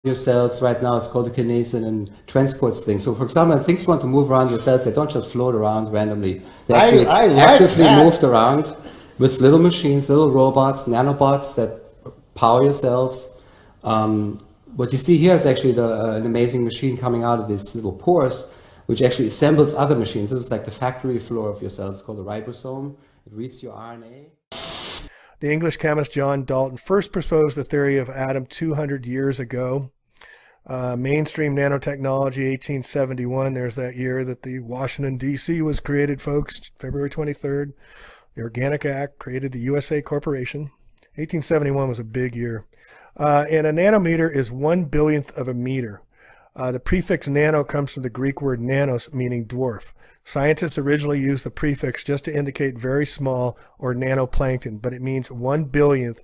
your cells right now is called the kinesin and transports things. So for example, when things want to move around your cells, they don't just float around randomly. They actually I like actively that. moved around with little machines, little robots, nanobots that power your cells. What you see here is actually an amazing machine coming out of these little pores, which actually assembles other machines. This is like the factory floor of your cells. It's called a ribosome. It reads your RNA. The English chemist John Dalton first proposed the theory of atom 200 years ago. Mainstream nanotechnology, 1871. There's that year that the Washington, D.C. was created, folks, February 23rd. The Organic Act created the USA Corporation. 1871 was a big year. And a nanometer is 1/1,000,000th of a meter. The prefix nano comes from the Greek word nanos, meaning dwarf. Scientists originally used the prefix just to indicate very small or nanoplankton, but it means 1/1,000,000th.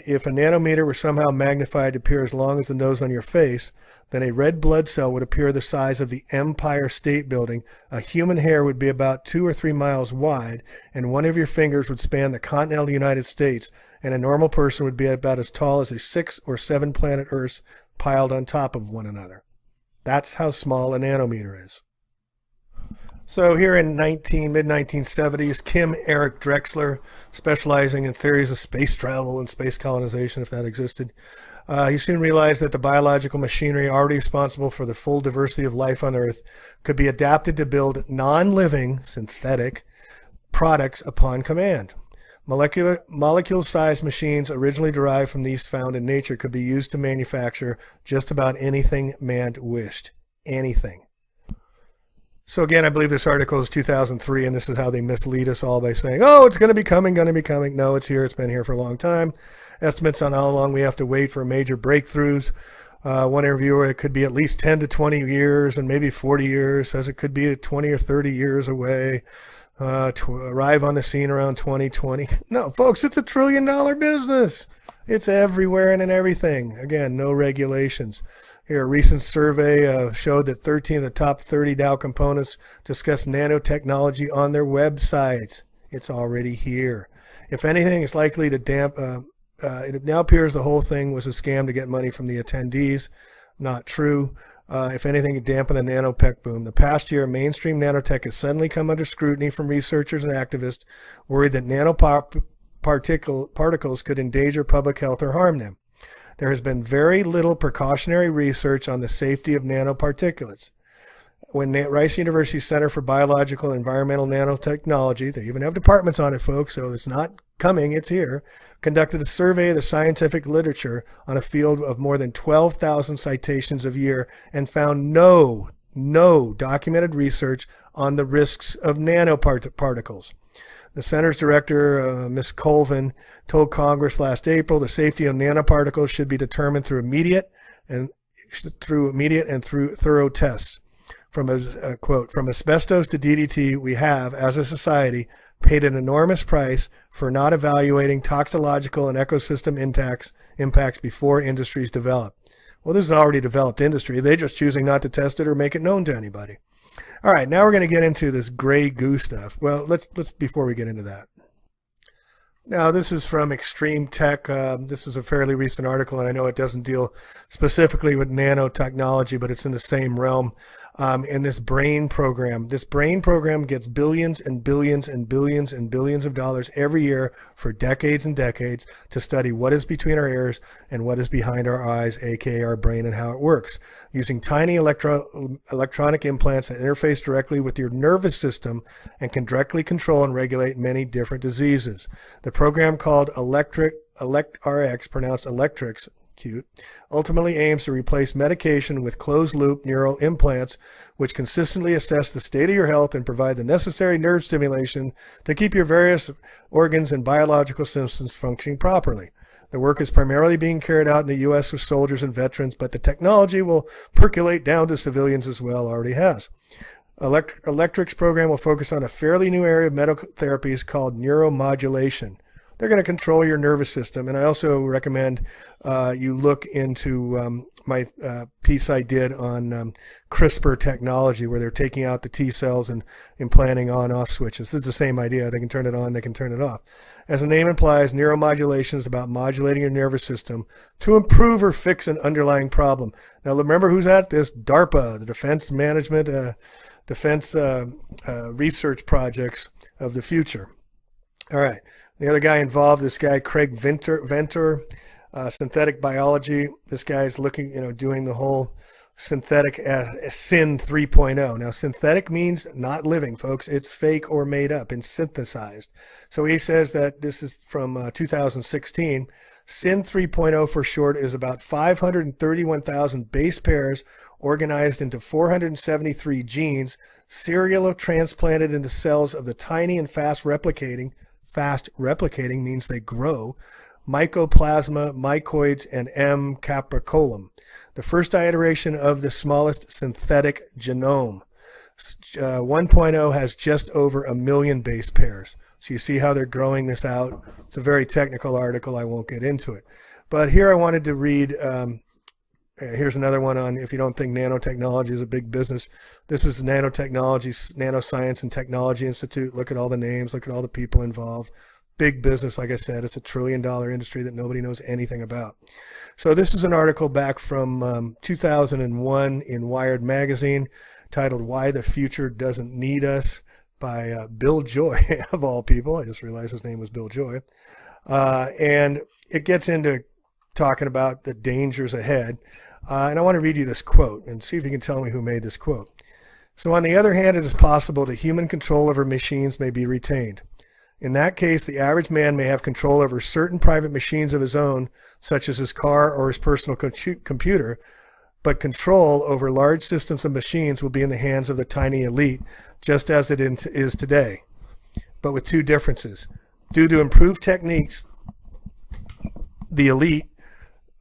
If a nanometer were somehow magnified to appear as long as the nose on your face, then a red blood cell would appear the size of the Empire State Building. A human hair would be about 2 or 3 miles wide, and one of your fingers would span the continental United States, and a normal person would be about as tall as a 6 or 7 planet Earths piled on top of one another. That's how small a nanometer is. So here in mid-1970s, Kim Eric Drexler, specializing in theories of space travel and space colonization, if that existed, he soon realized that the biological machinery already responsible for the full diversity of life on Earth could be adapted to build non-living, synthetic products upon command. Molecule-sized machines originally derived from these found in nature could be used to manufacture just about anything man wished. Anything. So again, I believe this article is 2003, and this is how they mislead us all by saying, oh, it's going to be coming. No, it's here. It's been here for a long time. Estimates on how long we have to wait for major breakthroughs. One interviewer, it could be at least 10 to 20 years and maybe 40 years, says it could be 20 or 30 years away to arrive on the scene around 2020. No, folks, it's $1 trillion business. It's everywhere and in everything. Again, no regulations. Here, a recent survey showed that 13 of the top 30 Dow components discuss nanotechnology on their websites. It's already here. If anything, it's likely to it now appears the whole thing was a scam to get money from the attendees. Not true. If anything, it dampened the nanotech boom. The past year, mainstream nanotech has suddenly come under scrutiny from researchers and activists worried that nanoparticles could endanger public health or harm them. There has been very little precautionary research on the safety of nanoparticulates. When Rice University Center for Biological and Environmental Nanotechnology, they even have departments on it, folks, so it's not coming, it's here, conducted a survey of the scientific literature on a field of more than 12,000 citations a year and found no documented research on the risks of nanoparticles. The center's director, Ms. Colvin, told Congress last April the safety of nanoparticles should be determined through immediate and through thorough tests. From a quote, from asbestos to DDT, we have, as a society, paid an enormous price for not evaluating toxicological and ecosystem impacts before industries develop. Well, this is an already developed industry. They're just choosing not to test it or make it known to anybody. All right, now we're going to get into this gray goo stuff. Well, let's before we get into that. Now, this is from Extreme Tech. This is a fairly recent article, and I know it doesn't deal specifically with nanotechnology, but it's in the same realm. In this brain program gets billions and billions and billions and billions of dollars every year for decades and decades to study what is between our ears and what is behind our eyes, aka our brain, and how it works, using tiny electronic implants that interface directly with your nervous system and can directly control and regulate many different diseases. The program, called ElectRx, pronounced Electrix, cute, ultimately aims to replace medication with closed-loop neural implants, which consistently assess the state of your health and provide the necessary nerve stimulation to keep your various organs and biological systems functioning properly. The work is primarily being carried out in the U.S. with soldiers and veterans, but the technology will percolate down to civilians as well, already has. Electric's program will focus on a fairly new area of medical therapies called neuromodulation. They're going to control your nervous system. And I also recommend you look into my piece I did on CRISPR technology, where they're taking out the T cells and implanting on-off switches. This is the same idea. They can turn it on, they can turn it off. As the name implies, neuromodulation is about modulating your nervous system to improve or fix an underlying problem. Now, remember who's at this? DARPA, the Defense Management, Defense Research Projects of the future. All right. The other guy involved, this guy, Craig Venter, synthetic biology. This guy's looking, doing the whole synthetic SYN 3.0. Now, synthetic means not living, folks. It's fake or made up and synthesized. So he says that this is from 2016. SYN 3.0 for short is about 531,000 base pairs organized into 473 genes, serial transplanted into cells of the tiny and fast replicating means they grow, mycoplasma, mycoids, and M. capricolum, the first iteration of the smallest synthetic genome. 1.0 has just over 1 million base pairs. So you see how they're growing this out. It's a very technical article. I won't get into it. But here I wanted to read, here's another one on if you don't think nanotechnology is a big business. This is Nanotechnology, Nanoscience and Technology Institute. Look at all the names. Look at all the people involved. Big business, like I said. It's $1 trillion industry that nobody knows anything about. So this is an article back from 2001 in Wired magazine titled Why the Future Doesn't Need Us by Bill Joy, of all people. I just realized his name was Bill Joy. And it gets into talking about the dangers ahead. And I want to read you this quote and see if you can tell me who made this quote. So on the other hand, it is possible that human control over machines may be retained. In that case, the average man may have control over certain private machines of his own, such as his car or his personal computer, but control over large systems of machines will be in the hands of the tiny elite, just as it is today, but with two differences. Due to improved techniques, the elite,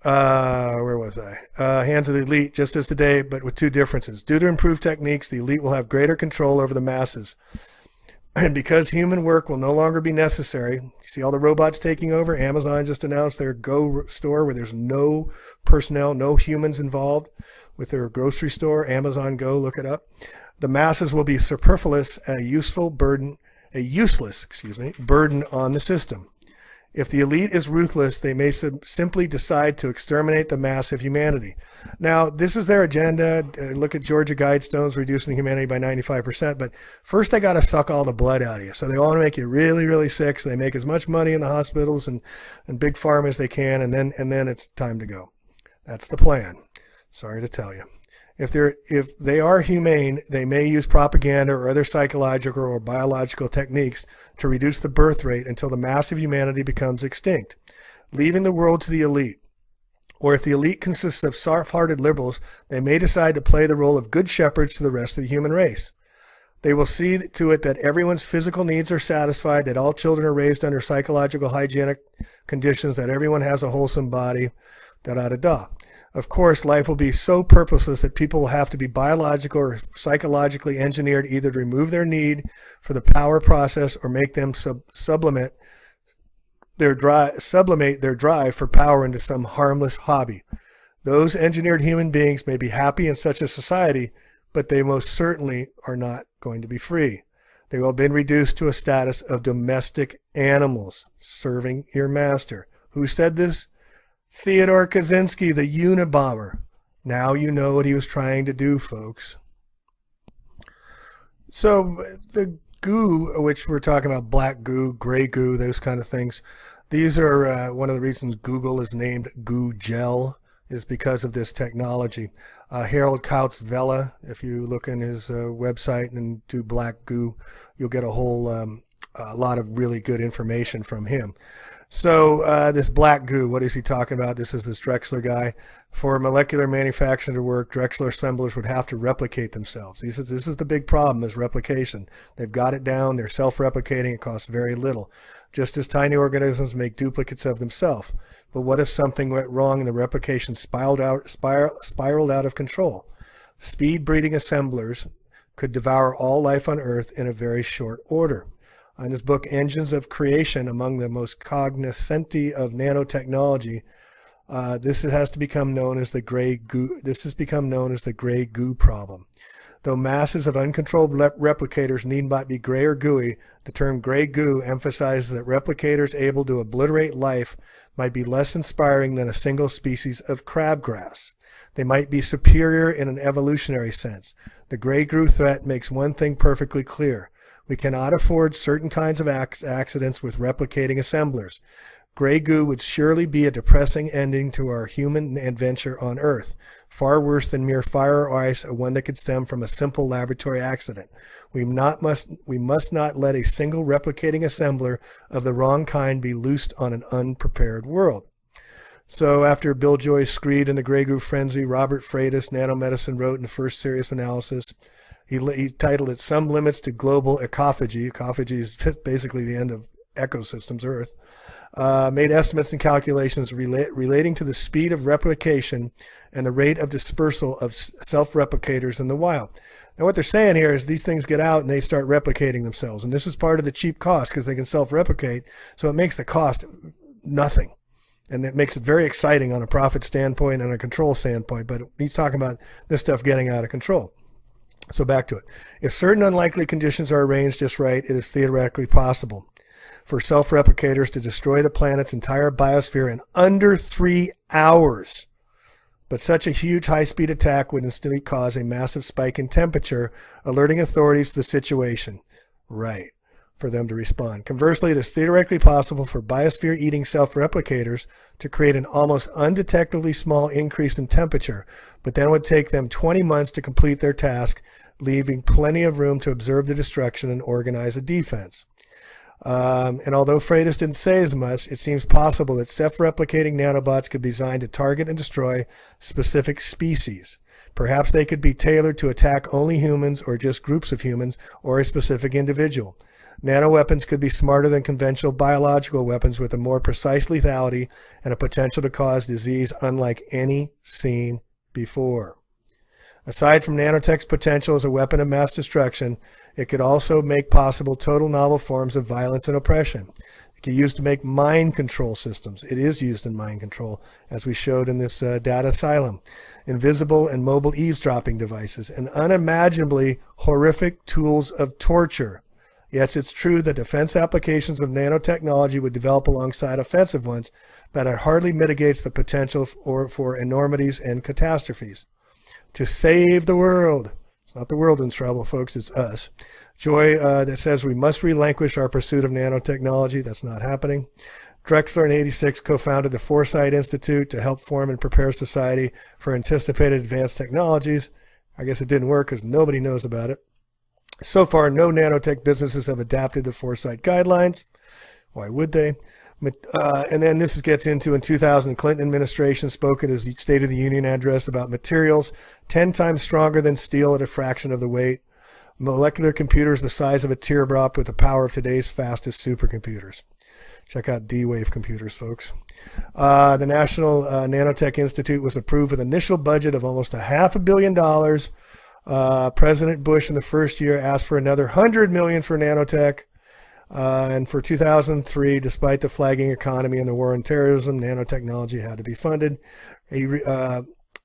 hands of the elite, just as today, but with two differences. Due to improved techniques, the elite will have greater control over the masses. And because human work will no longer be necessary, you see all the robots taking over. Amazon just announced their Go store where there's no personnel, no humans involved with their grocery store. Amazon Go, look it up. The masses will be superfluous, a useless burden on the system. If the elite is ruthless, they may simply decide to exterminate the mass of humanity. Now, this is their agenda. Look at Georgia Guidestones reducing humanity by 95%. But first, they got to suck all the blood out of you. So they want to make you really, really sick. So they make as much money in the hospitals and big pharma as they can, and then it's time to go. That's the plan. Sorry to tell you. If they are humane, they may use propaganda or other psychological or biological techniques to reduce the birth rate until the mass of humanity becomes extinct, leaving the world to the elite. Or if the elite consists of soft-hearted liberals, they may decide to play the role of good shepherds to the rest of the human race. They will see to it that everyone's physical needs are satisfied, that all children are raised under psychological hygienic conditions, that everyone has a wholesome body, da-da-da-da. Of course, life will be so purposeless that people will have to be biological or psychologically engineered either to remove their need for the power process or make them sublimate their drive for power into some harmless hobby. Those engineered human beings may be happy in such a society, but they most certainly are not going to be free. They will have been reduced to a status of domestic animals, serving your master. Who said this? Theodore Kaczynski, the Unabomber. Now you know what he was trying to do, folks. So the goo, which we're talking about, black goo, gray goo, those kind of things, these are one of the reasons Google is named Goo Gel, is because of this technology. Harold Kautz Vela, if you look in his website and do black goo, you'll get a whole lot of really good information from him. So this black goo, what is he talking about? This is this Drexler guy. For molecular manufacturing to work, Drexler assemblers would have to replicate themselves. This is the big problem, is replication. They've got it down. They're self-replicating. It costs very little. Just as tiny organisms make duplicates of themselves. But what if something went wrong and the replication spiraled out of control? Speed breeding assemblers could devour all life on Earth in a very short order. In his book, Engines of Creation, among the most cognoscenti of nanotechnology, this has become known as the gray goo. This has become known as the gray goo problem. Though masses of uncontrolled replicators need not be gray or gooey, the term gray goo emphasizes that replicators able to obliterate life might be less inspiring than a single species of crabgrass. They might be superior in an evolutionary sense. The gray goo threat makes one thing perfectly clear. We cannot afford certain kinds of accidents with replicating assemblers. Gray goo would surely be a depressing ending to our human adventure on Earth, far worse than mere fire or ice, or one that could stem from a simple laboratory accident. We must not let a single replicating assembler of the wrong kind be loosed on an unprepared world. So after Bill Joyce screed in the Gray Goo Frenzy, Robert Freitas, Nanomedicine, wrote in the first serious analysis, he titled it Some Limits to Global Ecophagy. Ecophagy is basically the end of ecosystems, Earth. Made estimates and calculations relating to the speed of replication and the rate of dispersal of self-replicators in the wild. Now what they're saying here is these things get out and they start replicating themselves. And this is part of the cheap cost because they can self-replicate. So it makes the cost nothing. And it makes it very exciting on a profit standpoint and a control standpoint. But he's talking about this stuff getting out of control. So back to it. If certain unlikely conditions are arranged just right, it is theoretically possible for self-replicators to destroy the planet's entire biosphere in under 3 hours. But such a huge high-speed attack would instantly cause a massive spike in temperature, alerting authorities to the situation. Right, for them to respond. Conversely, it is theoretically possible for biosphere-eating self-replicators to create an almost undetectably small increase in temperature, but then it would take them 20 months to complete their task, leaving plenty of room to observe the destruction and organize a defense. And although Freitas didn't say as much, it seems possible that self-replicating nanobots could be designed to target and destroy specific species. Perhaps they could be tailored to attack only humans or just groups of humans or a specific individual. Nanoweapons could be smarter than conventional biological weapons with a more precise lethality and a potential to cause disease unlike any seen before. Aside from nanotech's potential as a weapon of mass destruction, it could also make possible total novel forms of violence and oppression. It could be used to make mind control systems. It is used in mind control, as we showed in this data asylum. Invisible and mobile eavesdropping devices, and unimaginably horrific tools of torture. Yes, it's true that defense applications of nanotechnology would develop alongside offensive ones, but it hardly mitigates the potential for enormities and catastrophes. To save the world. It's not the world in trouble, folks, it's us. Joy that says we must relinquish our pursuit of nanotechnology. That's not happening. Drexler in '86 co-founded the Foresight Institute to help form and prepare society for anticipated advanced technologies. I guess it didn't work because nobody knows about it. So far, no nanotech businesses have adapted the Foresight guidelines. Why would they? And then this gets into, in 2000, Clinton administration spoke at his State of the Union address about materials 10 times stronger than steel at a fraction of the weight. Molecular computers the size of a teardrop with the power of today's fastest supercomputers. Check out D-Wave computers, folks. The National Nanotech Institute was approved with an initial budget of almost $500 million. President Bush in the first year asked for another $100 million for nanotech. And for 2003, despite the flagging economy and the war on terrorism, nanotechnology had to be funded. The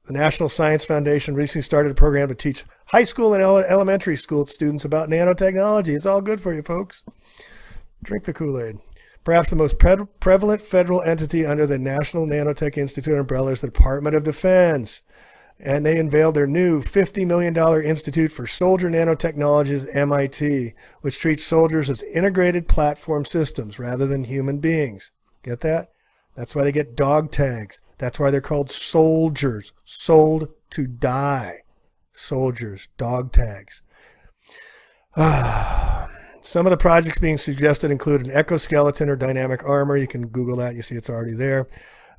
National Science Foundation recently started a program to teach high school and elementary school students about nanotechnology. It's all good for you, folks. Drink the Kool-Aid. Perhaps the most prevalent federal entity under the National Nanotech Institute umbrella is the Department of Defense. And they unveiled their new $50 million Institute for Soldier Nanotechnologies, MIT, which treats soldiers as integrated platform systems rather than human beings. Get that? That's why they get dog tags. That's why they're called soldiers. Sold to die. Soldiers, dog tags. Some of the projects being suggested include an exoskeleton or dynamic armor. You can Google that. You see it's already there.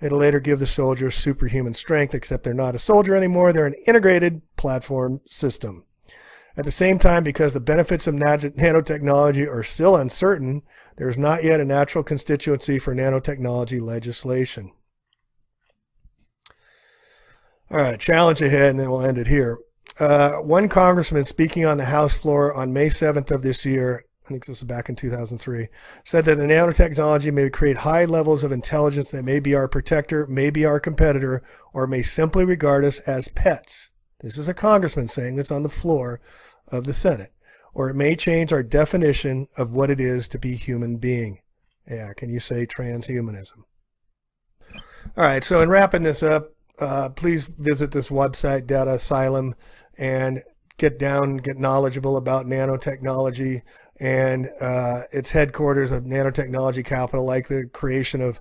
It'll later give the soldiers superhuman strength, except they're not a soldier anymore. They're an integrated platform system. At the same time, because the benefits of nanotechnology are still uncertain, there is not yet a natural constituency for nanotechnology legislation. All right, challenge ahead, and then we'll end it here. One congressman speaking on the House floor on May 7th of this year think this was back in 2003, said that the nanotechnology may create high levels of intelligence that may be our protector, may be our competitor, or may simply regard us as pets. This is a congressman saying this on the floor of the Senate. Or it may change our definition of what it is to be human being. Yeah, can you say transhumanism? All right, so in wrapping this up, please visit this website, Data Asylum, and get knowledgeable about nanotechnology and its headquarters of nanotechnology capital, like the creation of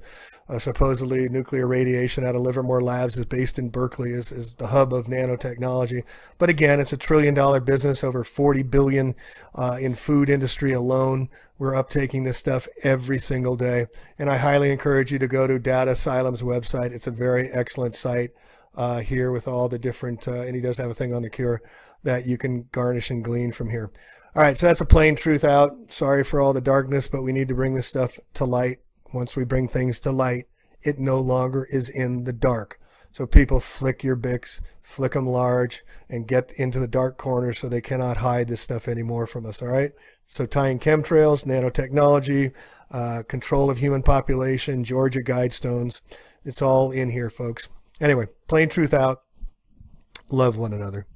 supposedly nuclear radiation out of Livermore Labs, is based in Berkeley, is the hub of nanotechnology. But again, it's $1 trillion business, over 40 billion in food industry alone. We're uptaking this stuff every single day. And I highly encourage you to go to Data Asylum's website. It's a very excellent site here with all the different, and he does have a thing on the cure that you can garnish and glean from here. All right, so that's a plain truth out. Sorry for all the darkness, but we need to bring this stuff to light. Once we bring things to light, it no longer is in the dark. So people, flick your Bics, flick them large, and get into the dark corners so they cannot hide this stuff anymore from us, all right? So tying chemtrails, nanotechnology, control of human population, Georgia Guidestones, it's all in here, folks. Anyway, plain truth out. Love one another.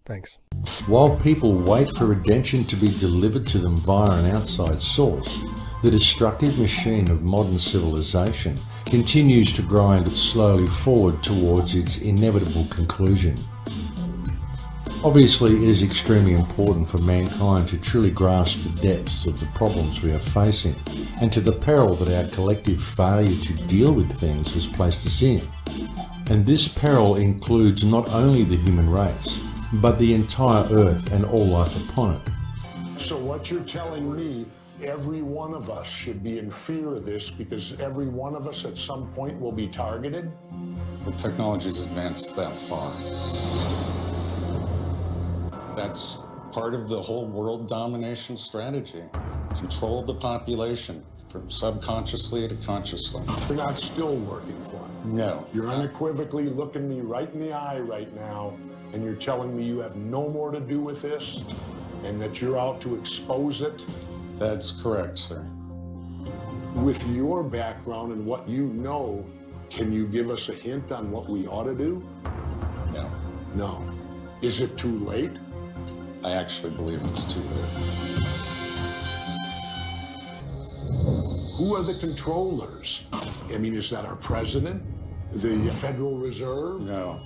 Thanks. While people wait for redemption to be delivered to them via an outside source, the destructive machine of modern civilization continues to grind slowly forward towards its inevitable conclusion. Obviously, it is extremely important for mankind to truly grasp the depths of the problems we are facing and to the peril that our collective failure to deal with things has placed us in. And this peril includes not only the human race, but the entire Earth and all life upon it. So what you're telling me, every one of us should be in fear of this because every one of us at some point will be targeted? The technology's advanced that far. That's part of the whole world domination strategy. Control of the population, from subconsciously to consciously. You're not still working for it? No. You're unequivocally looking me right in the eye right now, and you're telling me you have no more to do with this, and that you're out to expose it? That's correct, sir. With your background and what you know, can you give us a hint on what we ought to do? No. No. Is it too late? I actually believe it's too late. Who are the controllers? I mean, is that our president? The Federal Reserve? No.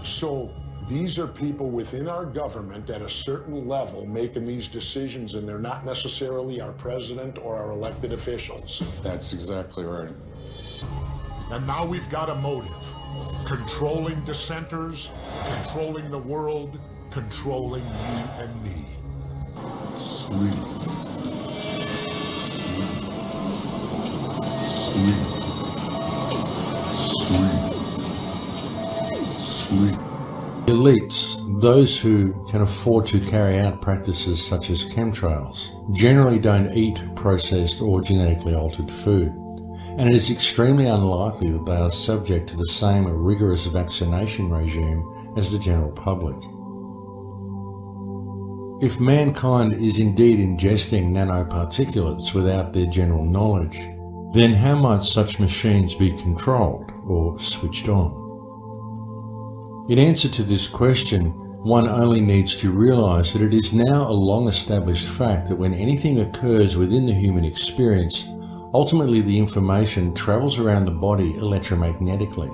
So these are people within our government at a certain level making these decisions, and they're not necessarily our president or our elected officials. That's exactly right. And now we've got a motive. Controlling dissenters, controlling the world, controlling you and me. Sweet. Sweet. Elites, those who can afford to carry out practices such as chemtrails, generally don't eat processed or genetically altered food, and it is extremely unlikely that they are subject to the same rigorous vaccination regime as the general public. If mankind is indeed ingesting nanoparticulates without their general knowledge, then how might such machines be controlled or switched on? In answer to this question, one only needs to realize that it is now a long-established fact that when anything occurs within the human experience, ultimately the information travels around the body electromagnetically.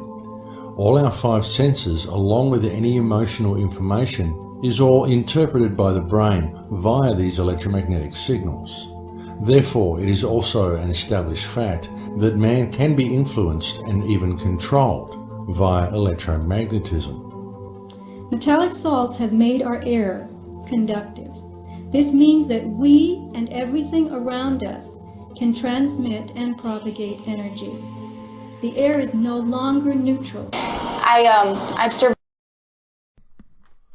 All our five senses, along with any emotional information, is all interpreted by the brain via these electromagnetic signals. Therefore, it is also an established fact that man can be influenced and even controlled via electromagnetism. Metallic salts have made our air conductive. This means that we and everything around us can transmit and propagate energy. The air is no longer neutral. I've survived.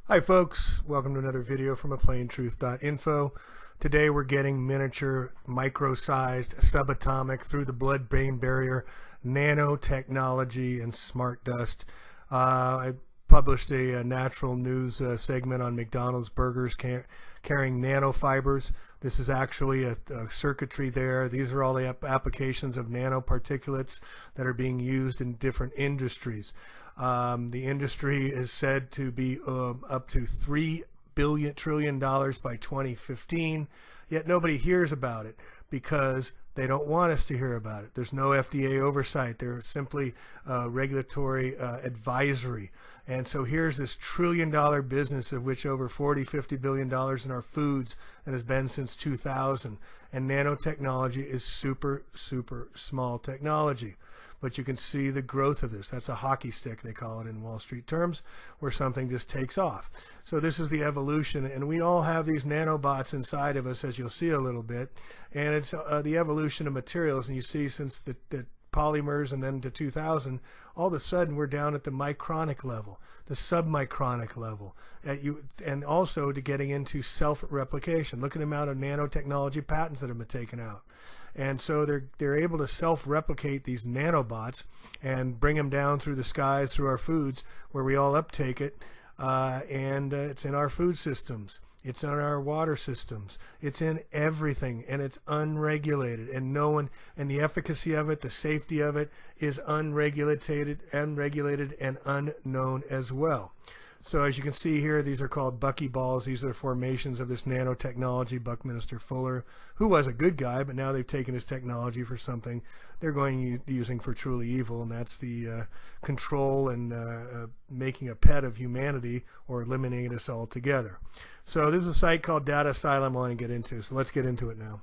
Hi folks, welcome to another video from aplaintruth.info. Today we're getting miniature, micro-sized, subatomic, through the blood-brain barrier, nanotechnology and smart dust. I published a natural news segment on McDonald's burgers carrying nanofibers. This is actually a circuitry there. These are all the applications of nanoparticulates that are being used in different industries. The industry is said to be up to $3 trillion by 2015, yet nobody hears about it because they don't want us to hear about it. There's no FDA oversight. They're simply regulatory advisory. And so here's this $1 trillion business, of which over $40–50 billion in our foods, and has been since 2000. And nanotechnology is super, super small technology. But you can see the growth of this. That's a hockey stick, they call it in Wall Street terms, where something just takes off. So this is the evolution, and we all have these nanobots inside of us, as you'll see a little bit. And it's the evolution of materials, and you see since the polymers and then to 2000, all of a sudden we're down at the micronic level, the submicronic level, and also to getting into self-replication. Look at the amount of nanotechnology patents that have been taken out. And so they're able to self-replicate these nanobots and bring them down through the skies, through our foods, where we all uptake it, and it's in our food systems. It's in our water systems. It's in everything, and it's unregulated. And and the efficacy of it, the safety of it, is unregulated, and unknown as well. So as you can see here, these are called buckyballs. These are the formations of this nanotechnology. Buckminster Fuller, who was a good guy, but now they've taken his technology for something they're using for truly evil, and that's the control and making a pet of humanity, or eliminating us altogether. So this is a site called Data Asylum I want to get into, so let's get into it now.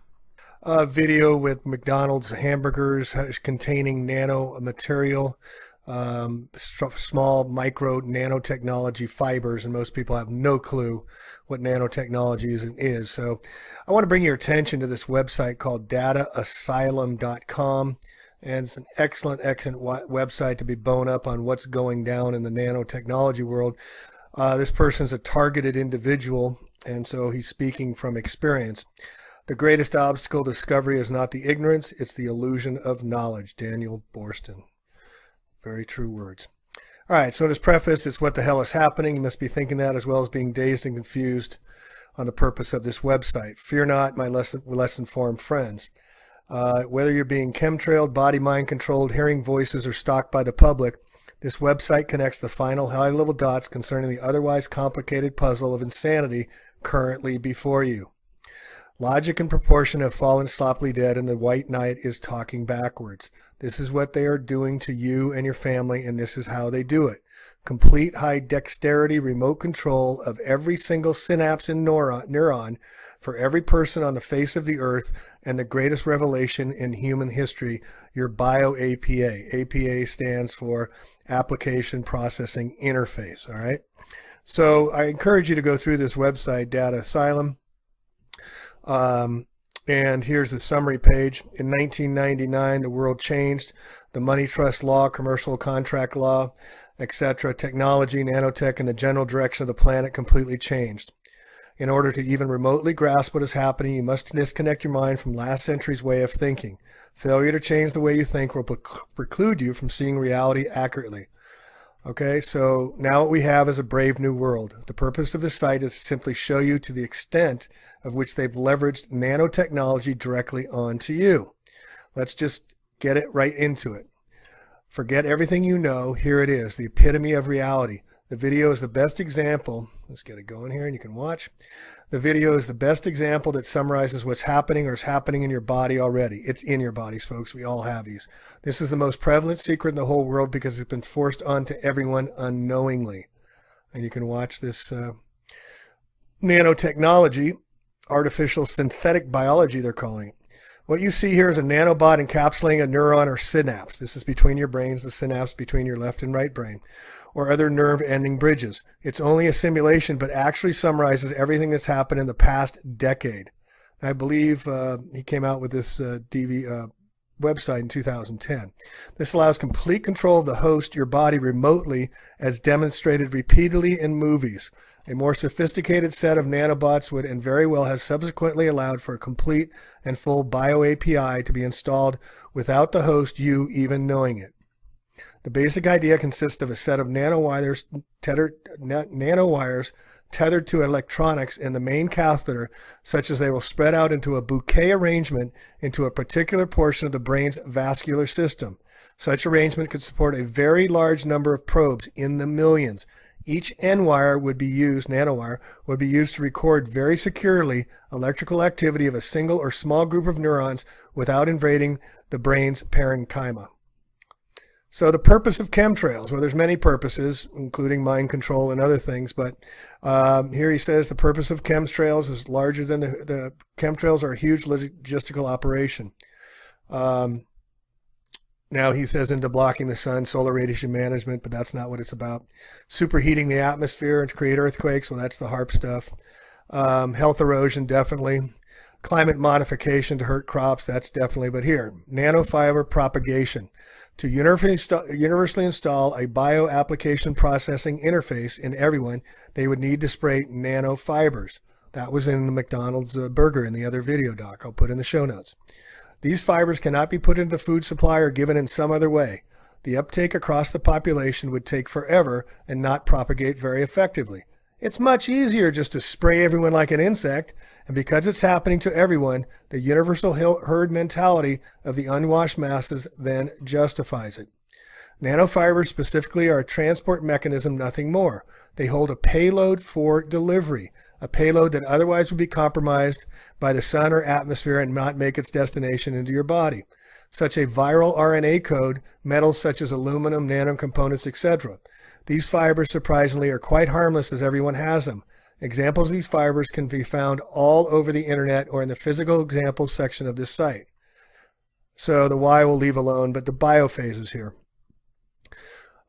A video with McDonald's hamburgers containing nano material, small micro nanotechnology fibers, and most people have no clue what nanotechnology is. So I want to bring your attention to this website called dataasylum.com, and it's an excellent website to be bone up on what's going down in the nanotechnology world. This person's a targeted individual, and so he's speaking from experience. The greatest obstacle to discovery is not the ignorance, it's the illusion of knowledge. Daniel Boorstin. Very true words. All right, so in his preface, it's what the hell is happening. You must be thinking that, as well as being dazed and confused on the purpose of this website. Fear not, my less informed friends. Whether you're being chemtrailed, body-mind controlled, hearing voices, or stalked by the public, this website connects the final high-level dots concerning the otherwise complicated puzzle of insanity currently before you. Logic and proportion have fallen sloppily dead, and the white knight is talking backwards. This is what they are doing to you and your family, and this is how they do it. Complete high dexterity remote control of every single synapse and neuron for every person on the face of the earth, and the greatest revelation in human history, your bio-APA. APA stands for Application Processing Interface, all right? So I encourage you to go through this website, Data Asylum. And here's the summary page. In 1999, the world changed. The money trust law, commercial contract law, etc., technology, nanotech, and the general direction of the planet completely changed. In order to even remotely grasp what is happening, you must disconnect your mind from last century's way of thinking. Failure to change the way you think will preclude you from seeing reality accurately. Okay, so now what we have is a brave new world. The purpose of this site is to simply show you to the extent of which they've leveraged nanotechnology directly onto you. Let's just get it right into it. Forget everything you know. Here it is, the epitome of reality. The video is the best example. Let's get it going here and you can watch. The video is the best example that summarizes what's happening or is happening in your body already. It's in your bodies, folks. We all have these. This is the most prevalent secret in the whole world because it's been forced onto everyone unknowingly. And you can watch this nanotechnology, artificial synthetic biology, they're calling it. What you see here is a nanobot encapsulating a neuron or synapse. This is between your brains, the synapse between your left and right brain, or other nerve ending bridges. It's only a simulation, but actually summarizes everything that's happened in the past decade. I believe he came out with this website in 2010. This allows complete control of the host, your body, remotely, as demonstrated repeatedly in movies. A more sophisticated set of nanobots would and very well has subsequently allowed for a complete and full bio-API to be installed without the host, you, even knowing it. The basic idea consists of a set of nanowires tethered to electronics in the main catheter, such as they will spread out into a bouquet arrangement into a particular portion of the brain's vascular system. Such arrangement could support a very large number of probes in the millions. Each nanowire would be used to record very securely electrical activity of a single or small group of neurons without invading the brain's parenchyma. So the purpose of chemtrails, well, there's many purposes, including mind control and other things, but here he says the purpose of chemtrails is larger than the chemtrails are a huge logistical operation. Now he says into blocking the sun, solar radiation management, but that's not what it's about. Superheating the atmosphere and to create earthquakes, well, that's the HARP stuff. Health erosion, definitely. Climate modification to hurt crops, that's definitely, but here, nanofiber propagation. To universally install a bioapplication processing interface in everyone, they would need to spray nanofibers. That was in the McDonald's burger in the other video doc. I'll put in the show notes. These fibers cannot be put into the food supply or given in some other way. The uptake across the population would take forever and not propagate very effectively. It's much easier just to spray everyone like an insect, and because it's happening to everyone, the universal herd mentality of the unwashed masses then justifies it. Nanofibers specifically are a transport mechanism, nothing more. They hold a payload for delivery, a payload that otherwise would be compromised by the sun or atmosphere and not make its destination into your body. Such a viral RNA code, metals such as aluminum, nanocomponents, etc. These fibers, surprisingly, are quite harmless as everyone has them. Examples of these fibers can be found all over the internet or in the physical examples section of this site. So the why we'll leave alone, but the biophases here.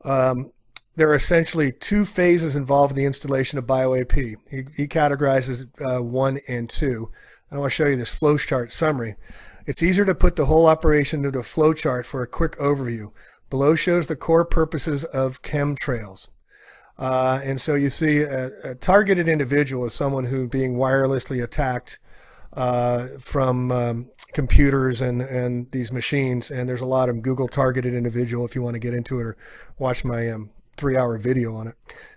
There are essentially two phases involved in the installation of BioAP. He categorizes 1 and 2. I want to show you this flowchart summary. It's easier to put the whole operation into a flowchart for a quick overview. Below shows the core purposes of chemtrails. And so you see a targeted individual is someone who being wirelessly attacked from computers and these machines. And there's a lot of Google targeted individual if you want to get into it or watch my 3-hour video on it.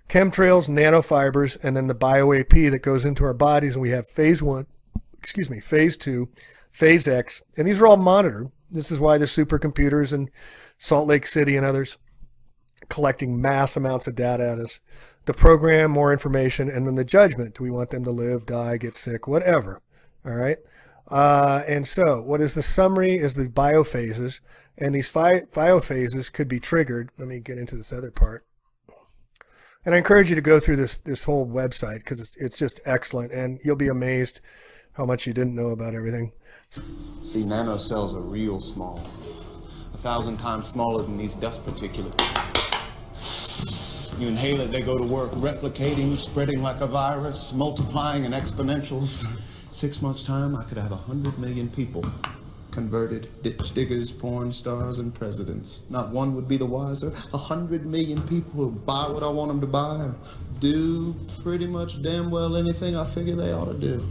Chemtrails, nanofibers, and then the BioAP that goes into our bodies. And we have phase 2, phase X, and these are all monitored. This is why the supercomputers in Salt Lake City and others collecting mass amounts of data at us. The program, more information, and then the judgment. Do we want them to live, die, get sick, whatever? All right. And so what is the summary is the biophases, and these biophases could be triggered. Let me get into this other part. And I encourage you to go through this whole website because it's just excellent, and you'll be amazed how much you didn't know about everything. See, nanocells are real small, 1,000 times smaller than these dust particulates. You inhale it, they go to work, replicating, spreading like a virus, multiplying in exponentials. 6 months' time, I could have 100 million people converted, ditch diggers, porn stars, and presidents. Not one would be the wiser. 100 million people will buy what I want them to buy and do pretty much damn well anything I figure they ought to do.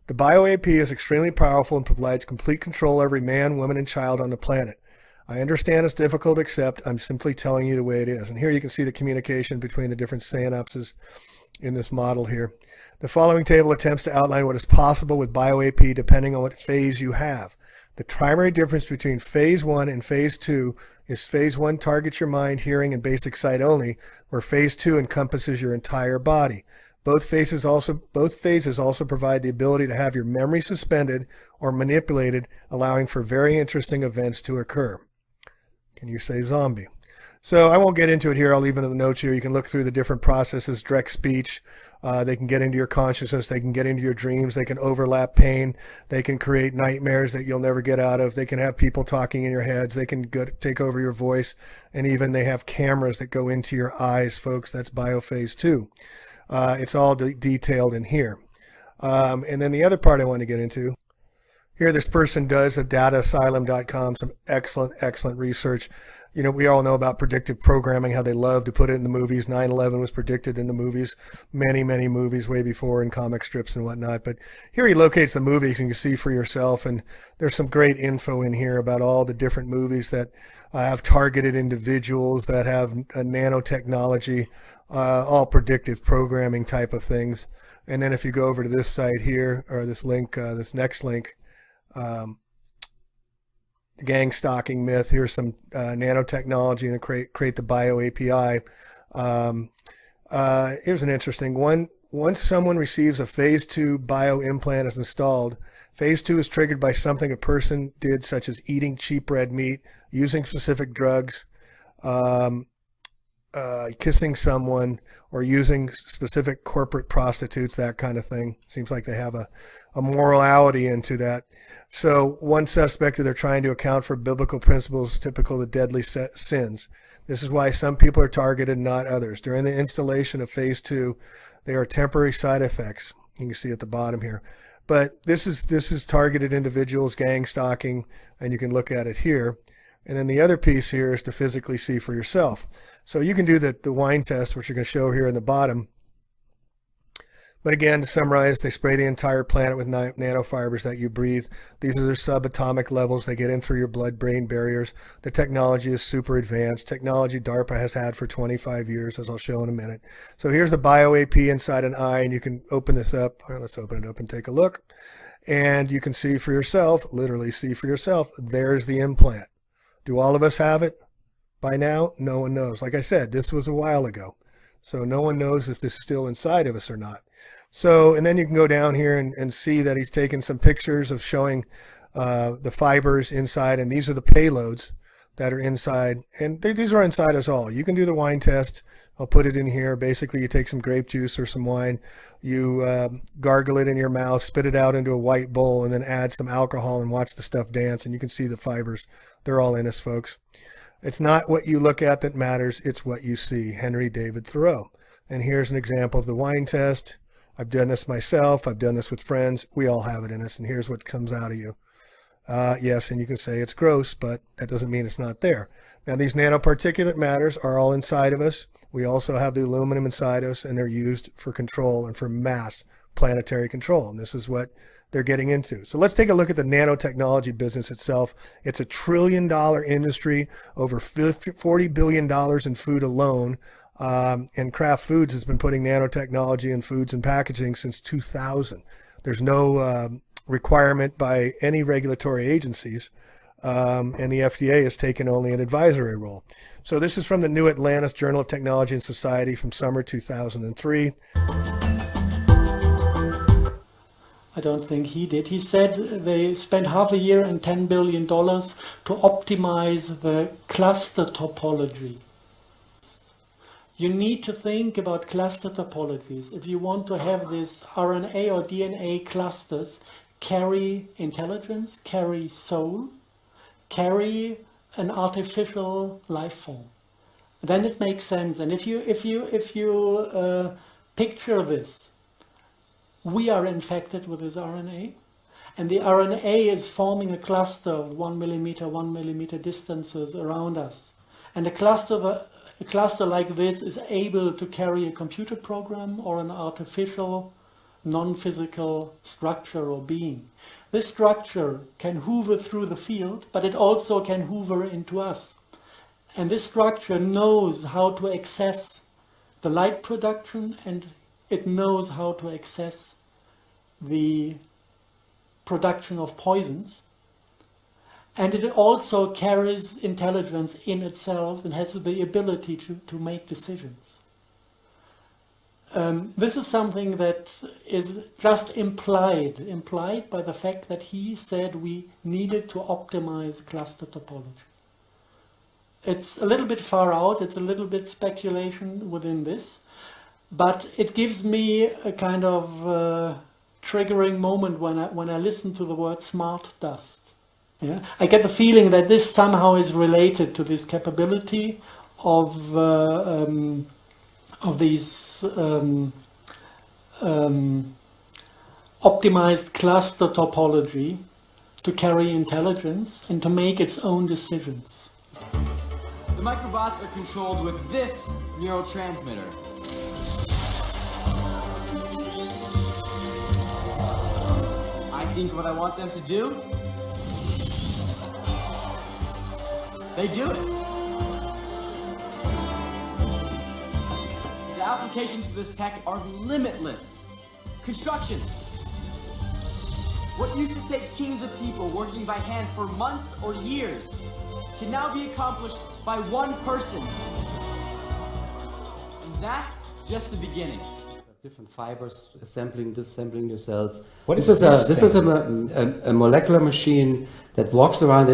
The BioAP is extremely powerful and provides complete control of every man, woman, and child on the planet. I understand it's difficult to accept. I'm simply telling you the way it is. And here you can see the communication between the different synapses in this model here. The following table attempts to outline what is possible with BioAP depending on what phase you have. The primary difference between phase 1 and phase 2 is phase 1 targets your mind, hearing, and basic sight only, where phase 2 encompasses your entire body. Both phases also provide the ability to have your memory suspended or manipulated, allowing for very interesting events to occur. Can you say zombie? So I won't get into it here. I'll leave it in the notes here. You can look through the different processes, direct speech. They can get into your consciousness. They can get into your dreams. They can overlap pain. They can create nightmares that you'll never get out of. They can have people talking in your heads. They can take over your voice. And even they have cameras that go into your eyes, folks. That's biophase 2. It's all detailed in here. And then the other part I want to get into, here this person does at dataasylum.com, some excellent research. You know, we all know about predictive programming, how they love to put it in the movies. 9/11 was predicted in the movies, many, many movies way before in comic strips and whatnot. But here he locates the movies and you can see for yourself. And there's some great info in here about all the different movies that have targeted individuals that have a nanotechnology, all predictive programming type of things. And then if you go over to this site here, or this link, this next link, the gang stalking myth. Here's some nanotechnology and create the bio API. Here's an interesting one. Once someone receives a phase 2 bio implant is installed, phase 2 is triggered by something a person did, such as eating cheap red meat, using specific drugs, kissing someone, or using specific corporate prostitutes, that kind of thing. Seems like they have a morality into that. So one suspect, they're trying to account for biblical principles typical of deadly sins. This is why some people are targeted and not others. During the installation of phase 2, there are temporary side effects. You can see at the bottom here. But this is targeted individuals, gang stalking, and you can look at it here. And then the other piece here is to physically see for yourself. So you can do the wine test, which you're going to show here in the bottom. But again, to summarize, they spray the entire planet with nanofibers that you breathe. These are their subatomic levels. They get in through your blood-brain barriers. The technology is super advanced. Technology DARPA has had for 25 years, as I'll show in a minute. So here's the bio-AP inside an eye, and you can open this up. All right, let's open it up and take a look. And you can see for yourself, literally see for yourself, there's the implant. Do all of us have it by now? No one knows. Like I said, this was a while ago. So no one knows if this is still inside of us or not. So, and then you can go down here and see that he's taken some pictures of showing the fibers inside, and these are the payloads that are inside. And these are inside us all. You can do the wine test. I'll put it in here. Basically, you take some grape juice or some wine, you gargle it in your mouth, spit it out into a white bowl, and then add some alcohol and watch the stuff dance, and you can see the fibers. They're all in us, folks. It's not what you look at that matters. It's what you see. Henry David Thoreau. And here's an example of the wine test. I've done this myself. I've done this with friends. We all have it in us, and here's what comes out of you. Yes, and you can say it's gross, but that doesn't mean it's not there. Now, these nanoparticulate matters are all inside of us. We also have the aluminum inside us, and they're used for control and for mass planetary control, and this is what they're getting into. So let's take a look at the nanotechnology business itself. It's $1 trillion industry, over $40 billion in food alone. And Kraft Foods has been putting nanotechnology in foods and packaging since 2000. There's no requirement by any regulatory agencies, and the FDA has taken only an advisory role. So this is from the New Atlantis Journal of Technology and Society from summer 2003. I don't think he did. He said they spent half a year and $10 billion to optimize the cluster topology. You need to think about cluster topologies. If you want to have these RNA or DNA clusters carry intelligence, carry soul, carry an artificial life form, then it makes sense. And if you picture this, we are infected with this RNA, and the RNA is forming a cluster of 1 millimeter distances around us. And a cluster like this is able to carry a computer program or an artificial, non-physical structure or being. This structure can hoover through the field, but it also can hoover into us. And this structure knows how to access the light production, and it knows how to access the production of poisons. And it also carries intelligence in itself and has the ability to make decisions. This is something that is just implied by the fact that he said we needed to optimize cluster topology. It's a little bit far out, it's a little bit speculation within this, but it gives me a kind of triggering moment when I listen to the word smart dust. Yeah? I get the feeling that this somehow is related to this capability of these optimized cluster topology to carry intelligence and to make its own decisions. The microbots are controlled with this neurotransmitter. I think what I want them to do, they do it. The applications for this tech are limitless. Construction. What used to take teams of people working by hand for months or years can now be accomplished by one person. And that's just the beginning. Different fibers, assembling, disassembling the cells. What is this is this a molecular machine that walks around